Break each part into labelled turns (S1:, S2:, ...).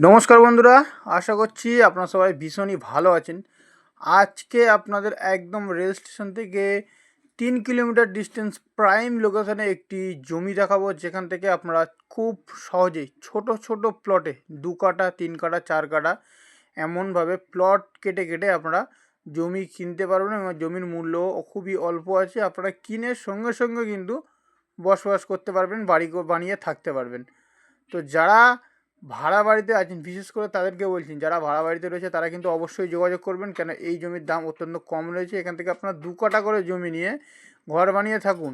S1: নমস্কার বন্ধুরা, আশা করছি আপনারা সবাই ভীষণই ভালো আছেন। আজকে আপনাদের একদম রেল স্টেশন থেকে 3 কিলোমিটার ডিস্টেন্স প্রাইম লোকেশনে একটি জমি দেখাবো, যেখান থেকে আপনারা খুব সহজেই ছোট ছোট প্লটে 2 কাঠা 3 কাঠা 4 কাঠা এমনভাবে প্লট কেটে কেটে আপনারা জমি কিনতে পারবেন এবং জমির মূল্য খুবই অল্প আছে। আপনারা কিনে সঙ্গে সঙ্গে কিন্তু বসবাস করতে পারবেন, বাড়ি বানিয়ে থাকতে পারবেন। তো যারা ভাড়া বাড়িতে আছেন, বিশেষ করে তাদেরকে বলছি, যারা ভাড়া বাড়িতে রয়েছে তারা কিন্তু অবশ্যই যোগাযোগ করবেন, কেন এই জমির দাম অত্যন্ত কম রয়েছে। এখান থেকে আপনারা 2 কাঠা করে জমি নিয়ে ঘর বানিয়ে থাকুন।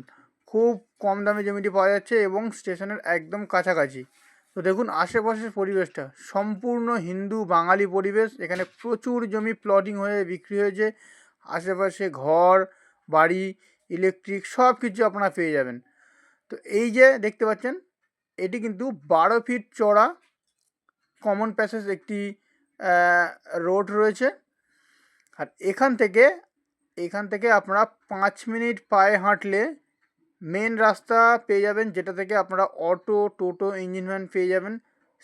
S1: খুব কম দামে জমিটি পাওয়া যাচ্ছে এবং স্টেশনের একদম কাছাকাছি। তো দেখুন আশেপাশের পরিবেশটা সম্পূর্ণ হিন্দু বাঙালি পরিবেশ। এখানে প্রচুর জমি প্লটিং হয়ে বিক্রি হয়েছে। আশেপাশে ঘর বাড়ি ইলেকট্রিক সব কিছু আপনারা পেয়ে যাবেন। তো এই যে দেখতে পাচ্ছেন, এটি কিন্তু 12 ফিট চড়া কমন প্যাসেজ একটি রোড রয়েছে। আর এখান থেকে আপনারা 5 মিনিট পায়ে হাঁটলে মেন রাস্তা পেয়ে যাবেন, যেটা থেকে আপনারা অটো টোটো ইঞ্জিন ভ্যান পেয়ে যাবেন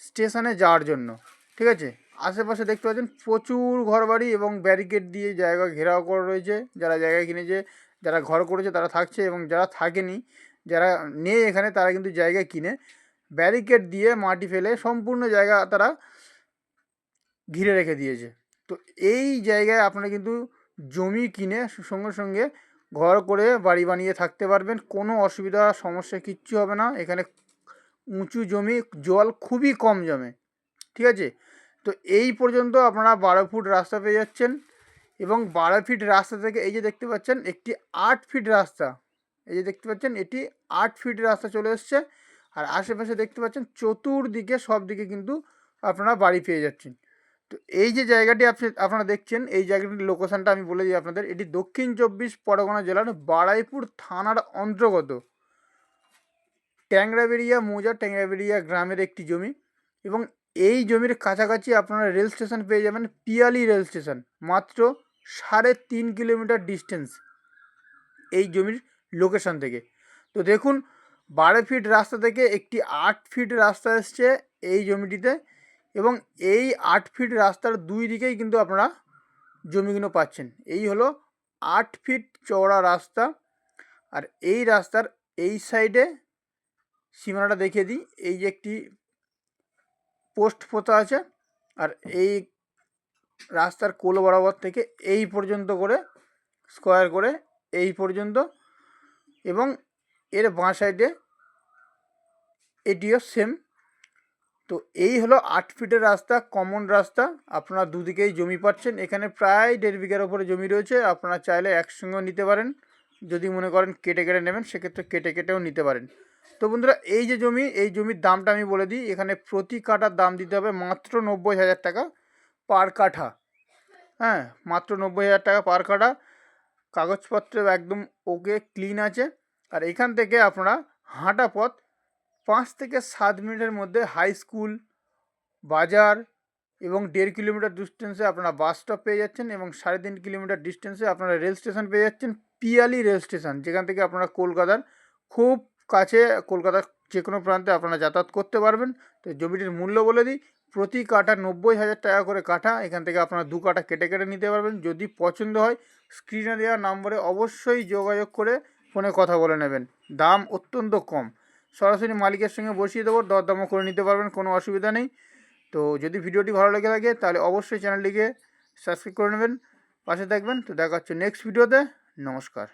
S1: স্টেশনে যাওয়ার জন্য। ঠিক আছে, আশেপাশে দেখতে পাচ্ছেন প্রচুর ঘরবাড়ি এবং ব্যারিকেড দিয়ে জায়গা ঘেরাও করা রয়েছে। যারা জায়গা কিনেছে, যারা ঘর করেছে তারা থাকছে, এবং যারা থাকেনি, যারা নেই এখানে, তারা কিন্তু জায়গা কিনে ব্যারিকেড দিয়ে মাটি ফেলে সম্পূর্ণ জায়গা তারা ঘিরে রেখে দিয়েছে। তো এই জায়গায় আপনারা কিন্তু জমি কিনে সঙ্গে সঙ্গে ঘর করে বাড়ি বানিয়ে থাকতে পারবেন। কোনো অসুবিধা সমস্যা কিচ্ছু হবে না। এখানে উঁচু জমি, জল খুবই কম জমে। ঠিক আছে, তো এই পর্যন্ত আপনারা 12 ফুট রাস্তা পেয়ে যাচ্ছেন। এবং 12 ফিট রাস্তা থেকে এই যে দেখতে পাচ্ছেন একটি 8 ফিট রাস্তা, এই যে দেখতে পাচ্ছেন এটি 8 ফিট রাস্তা চলে এসছে। আর আশেপাশে দেখতে পাচ্ছেন চতুর্দিকে সব দিকে কিন্তু আপনারা বাড়ি পেয়ে যাচ্ছেন। তো এই যে জায়গাটি আপনারা দেখছেন, এই জায়গাটির লোকেশানটা আমি বলে দিই আপনাদের। এটি দক্ষিণ 24 পরগনা জেলার বারুইপুর থানার অন্তর্গত ট্যাংরাবেড়িয়া মৌজা ট্যাংরাবেড়িয়া গ্রামের একটি জমি। এবং এই জমির কাছাকাছি আপনারা রেল স্টেশন পেয়ে যাবেন, পিয়ালি রেল স্টেশন, মাত্র 3.5 কিলোমিটার ডিস্টেন্স এই জমির লোকেশন থেকে। তো দেখুন 12 ফিট রাস্তা থেকে একটি 8 ফিট রাস্তা এসছে এই জমিটিতে, এবং এই 8 ফিট রাস্তার দুই দিকেই কিন্তু আপনারা জমিগুলো পাচ্ছেন। এই হলো 8 ফিট চওড়া রাস্তা। আর এই রাস্তার এই সাইডে সীমানাটা দেখিয়ে দিই, এই যে একটি পোস্ট পোতা আছে, আর এই রাস্তার কোল বরাবর থেকে এই পর্যন্ত করে স্কোয়ার করে এই পর্যন্ত, এবং এর বাঁ সাইডে এটিও সেম। তো এই হলো 8 ফিটের রাস্তা, কমন রাস্তা। আপনারা দুদিকেই জমি পাচ্ছেন। এখানে প্রায় 1.5 বিঘার ওপরে জমি রয়েছে। আপনারা চাইলে একসঙ্গেও নিতে পারেন, যদি মনে করেন কেটে কেটে নেবেন সেক্ষেত্রে কেটে কেটেও নিতে পারেন। তো বন্ধুরা, এই যে জমি, এই জমির দামটা আমি বলে দিই। এখানে প্রতি কাঠার দাম দিতে হবে মাত্র 90,000 টাকা পার কাঠা। হ্যাঁ, মাত্র 90,000 টাকা পার কাঠা। কাগজপত্র একদম ওকে ক্লিন আছে। আর এখান থেকে আপনারা হাঁটা পথ 5 থেকে 7 মিনিটের মধ্যে হাই স্কুল, বাজার এবং 1.5 কিলোমিটার ডিস্টেন্সে আপনারা বাস স্টপ পেয়ে যাচ্ছেন, এবং 3.5 কিলোমিটার ডিস্টেন্সে আপনারা রেল স্টেশন পেয়ে যাচ্ছেন, পিয়ালি রেল স্টেশন, যেখান থেকে আপনারা কলকাতার খুব কাছে, কলকাতার যে কোনো প্রান্তে আপনারা যাতায়াত করতে পারবেন। তো জমিটির মূল্য বলে দিই, প্রতি কাঠা 90,000 টাকা করে কাঠা। এখান থেকে আপনারা 2 কাঠা কেটে কেটে নিতে পারবেন। যদি পছন্দ হয় স্ক্রিনে দেওয়া নম্বরে অবশ্যই যোগাযোগ করে ফোনে কথা বলে নেবেন। দাম অত্যন্ত কম, সরাসরি মালিকের সঙ্গে বসিয়ে দেবো, দরদামও করে নিতে পারবেন, কোনো অসুবিধা নেই। তো যদি ভিডিওটি ভালো লেগে থাকে তাহলে অবশ্যই চ্যানেলটিকে সাবস্ক্রাইব করে নেবেন, পাশে থাকবেন। তো দেখা হচ্ছে নেক্সট ভিডিওতে। নমস্কার।